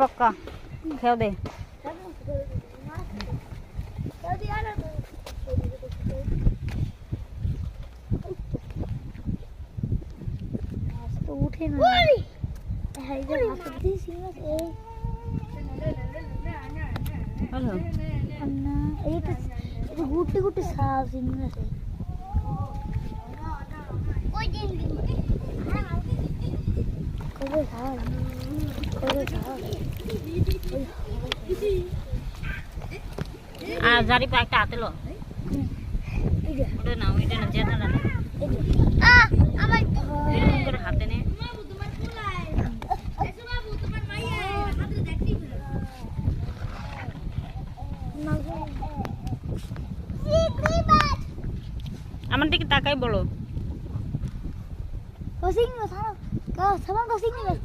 पक्का खेल दे तो उठे ना है इधर हाथ दी सीमा से हेलो अन्ना ये तो गुट्टी गुट्टी साफ सीमा से कोई दिन कोई था जारी पाकता आते लो उधर ना जेता ना আমার করে হাতে নে আমার দিকে তাকাই বলো Kau sing mas, kau sama kau sing mas.